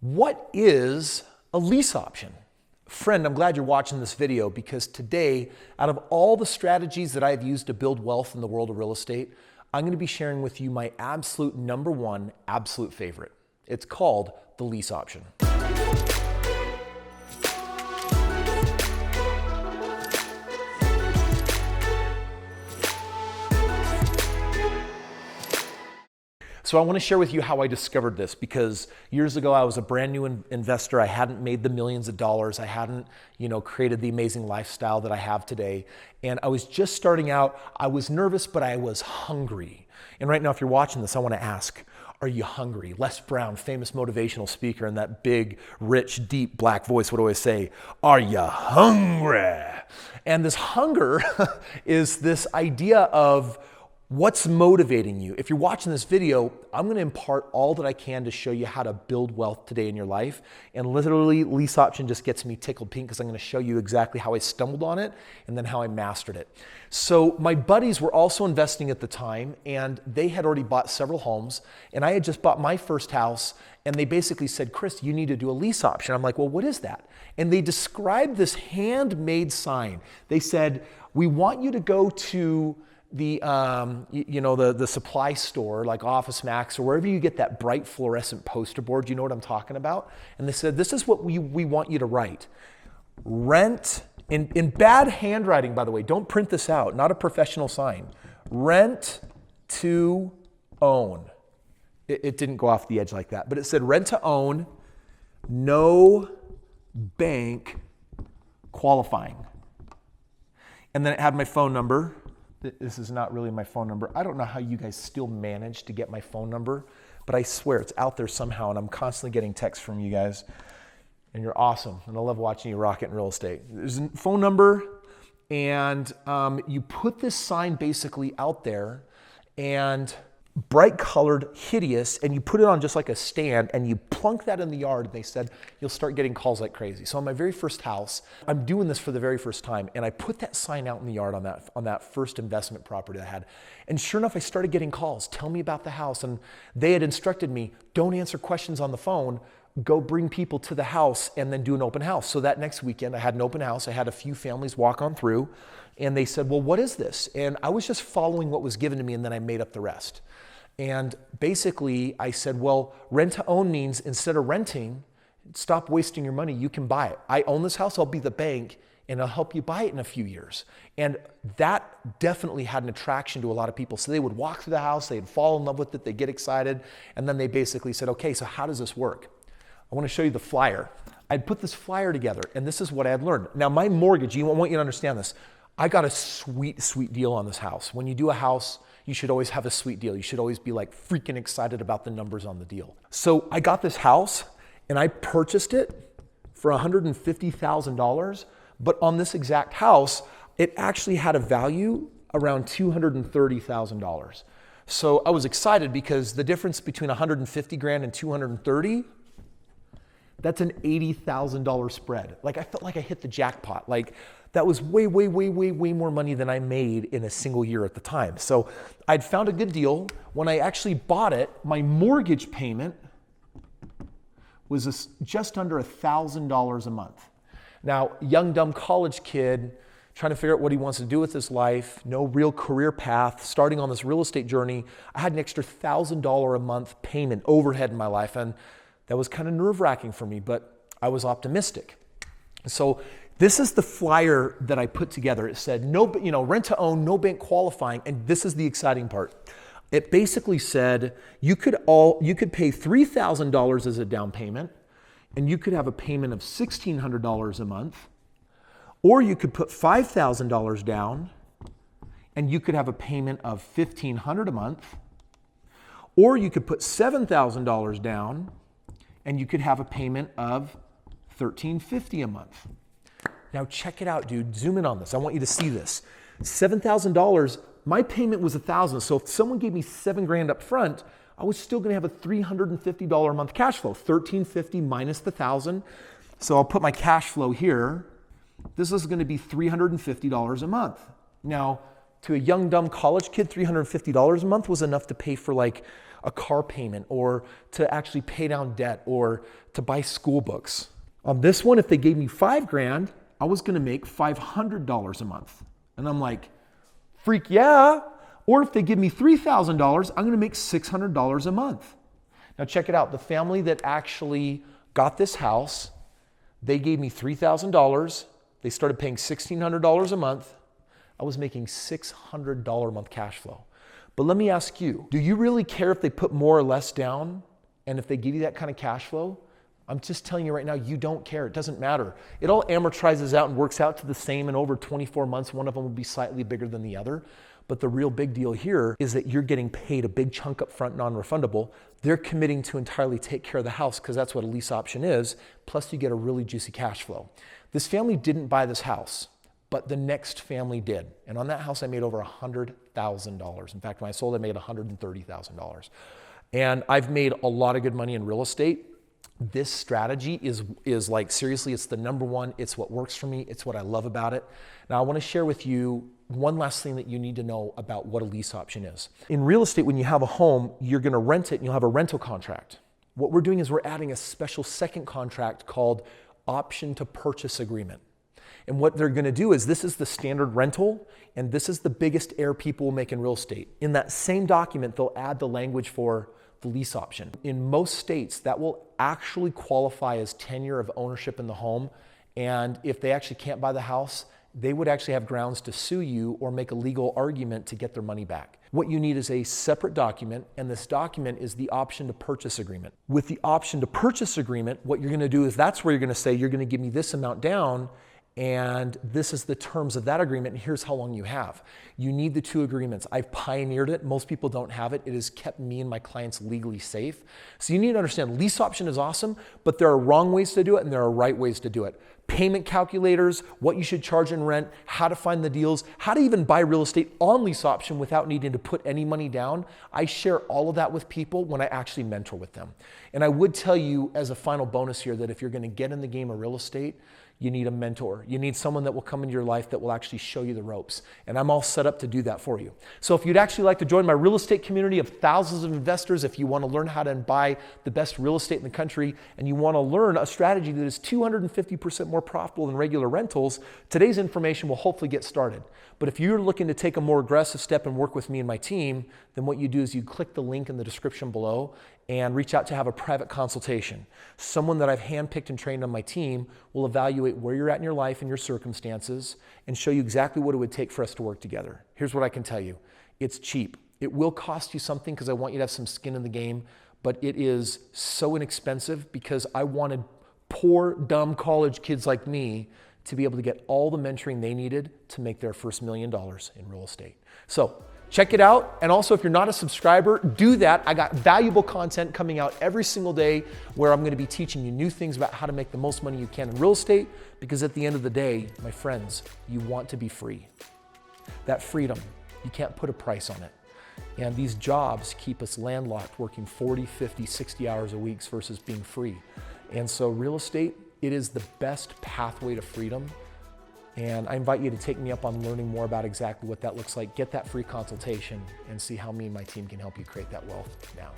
What is a lease option? Friend, I'm glad you're watching this video because today, out of all the strategies that I've used to build wealth in the world of real estate, I'm going to be sharing with you my absolute number one, absolute favorite. It's called the lease option. So I want to share with you how I discovered this because years ago I was a brand new investor. I hadn't made the millions of dollars. I hadn't, created the amazing lifestyle that I have today. And I was just starting out. I was nervous, but I was hungry. And right now, if you're watching this, I want to ask, are you hungry? Les Brown, famous motivational speaker, and that big, rich, deep black voice would always say, are you hungry? And this hunger is this idea of what's motivating you. If you're watching this video, I'm going to impart all that I can to show you how to build wealth today in your life. And literally, lease option just gets me tickled pink because I'm going to show you exactly how I stumbled on it and then how I mastered it. So my buddies were also investing at the time, and they had already bought several homes, and I had just bought my first house, and they basically said, Kris, you need to do a lease option. I'm like, well, what is that? And they described this handmade sign. They said, we want you to go to the supply store like Office Max or wherever you get that bright fluorescent poster board. You know what I'm talking about? And they said, this is what we want you to write. Rent, in bad handwriting, by the way, don't print this out, not a professional sign. Rent to own. It didn't go off the edge like that, but it said rent to own, no bank qualifying. And then it had my phone number. This is not really my phone number. I don't know how you guys still manage to get my phone number, but I swear it's out there somehow, and I'm constantly getting texts from you guys, and you're awesome, and I love watching you rock it in real estate. There's a phone number, and you put this sign basically out there, and bright colored, hideous, and you put it on just like a stand and you plunk that in the yard, and they said, you'll start getting calls like crazy. So on my very first house, I'm doing this for the very first time, and I put that sign out in the yard on that first investment property I had. And sure enough, I started getting calls. Tell me about the house. And they had instructed me, don't answer questions on the phone, go bring people to the house and then do an open house. So that next weekend, I had an open house. I had a few families walk on through, and they said, well, what is this? And I was just following what was given to me, and then I made up the rest. And basically, I said, well, rent to own means instead of renting, stop wasting your money. You can buy it. I own this house. I'll be the bank, and I'll help you buy it in a few years. And that definitely had an attraction to a lot of people. So they would walk through the house. They'd fall in love with it. They'd get excited. And then they basically said, okay, so how does this work? I want to show you the flyer. I'd put this flyer together, and this is what I had learned. Now, my mortgage, I want you to understand this. I got a sweet, sweet deal on this house. When you do a house, you should always have a sweet deal. You should always be like freaking excited about the numbers on the deal. So I got this house and I purchased it for $150,000. But on this exact house, it actually had a value around $230,000. So I was excited because the difference between 150 grand and 230, that's an $80,000 spread. Like I felt like I hit the jackpot. Like that was way, way, way, way, way more money than I made in a single year at the time. So I'd found a good deal. When I actually bought it, my mortgage payment was just under $1,000 a month. Now, young, dumb college kid trying to figure out what he wants to do with his life, no real career path, starting on this real estate journey, I had an extra $1,000 a month payment overhead in my life. And that was kind of nerve-wracking for me, but I was optimistic. So this is the flyer that I put together. It said, no, rent to own, no bank qualifying. And this is the exciting part. It basically said you could pay $3,000 as a down payment, and you could have a payment of $1,600 a month, or you could put $5,000 down, and you could have a payment of $1,500 a month, or you could put $7,000 down, and you could have a payment of $1,350 a month. Now check it out, dude. Zoom in on this. I want you to see this. $7,000, my payment was $1,000. So if someone gave me $7,000 up front, I was still going to have a $350 a month cash flow. $1,350 minus the $1,000. So I'll put my cash flow here. This is going to be $350 a month. Now, to a young, dumb college kid, $350 a month was enough to pay for like a car payment or to actually pay down debt or to buy school books. On this one, if they gave me $5,000, I was gonna make $500 a month. And I'm like, freak yeah. Or if they give me $3,000, I'm gonna make $600 a month. Now check it out, the family that actually got this house, they gave me $3,000. They started paying $1,600 a month. I was making $600 a month cash flow. But let me ask you, do you really care if they put more or less down and if they give you that kind of cash flow? I'm just telling you right now, you don't care. It doesn't matter. It all amortizes out and works out to the same, and over 24 months, one of them will be slightly bigger than the other. But the real big deal here is that you're getting paid a big chunk up front, non-refundable. They're committing to entirely take care of the house because that's what a lease option is. Plus you get a really juicy cash flow. This family didn't buy this house, but the next family did. And on that house, I made over $100,000. In fact, when I sold, I made $130,000. And I've made a lot of good money in real estate. This strategy is like, seriously, it's the number one. It's what works for me. It's what I love about it. Now I want to share with you one last thing that you need to know about what a lease option is. In real estate, when you have a home, you're going to rent it and you'll have a rental contract. What we're doing is we're adding a special second contract called option to purchase agreement. And what they're going to do is, this is the standard rental, and this is the biggest error people will make in real estate. In that same document, they'll add the language for the lease option. In most states, that will actually qualify as tenure of ownership in the home. And if they actually can't buy the house, they would actually have grounds to sue you or make a legal argument to get their money back. What you need is a separate document, and this document is the option to purchase agreement. With the option to purchase agreement, what you're going to do is, that's where you're going to say, you're going to give me this amount down, and this is the terms of that agreement, and here's how long you have. You need the two agreements. I've pioneered it. Most people don't have it. It has kept me and my clients legally safe. So you need to understand, lease option is awesome, but there are wrong ways to do it and there are right ways to do it. Payment calculators, what you should charge in rent, how to find the deals, how to even buy real estate on lease option without needing to put any money down. I share all of that with people when I actually mentor with them. And I would tell you as a final bonus here that if you're going to get in the game of real estate, you need a mentor. You need someone that will come into your life that will actually show you the ropes. And I'm all set up to do that for you. So if you'd actually like to join my real estate community of thousands of investors, if you want to learn how to buy the best real estate in the country, and you want to learn a strategy that is 250% more profitable than regular rentals, today's information will hopefully get started. But if you're looking to take a more aggressive step and work with me and my team, then what you do is you click the link in the description below and reach out to have a private consultation. Someone that I've handpicked and trained on my team will evaluate where you're at in your life and your circumstances and show you exactly what it would take for us to work together. Here's what I can tell you. It's cheap. It will cost you something because I want you to have some skin in the game, but it is so inexpensive because I wanted poor, dumb college kids like me to be able to get all the mentoring they needed to make their first $1 million in real estate. So check it out. And also, if you're not a subscriber, do that. I got valuable content coming out every single day where I'm going to be teaching you new things about how to make the most money you can in real estate, because at the end of the day, my friends, you want to be free. That freedom, you can't put a price on it. And these jobs keep us landlocked, working 40, 50, 60 hours a week versus being free. And so real estate, it is the best pathway to freedom. And I invite you to take me up on learning more about exactly what that looks like. Get that free consultation and see how me and my team can help you create that wealth now.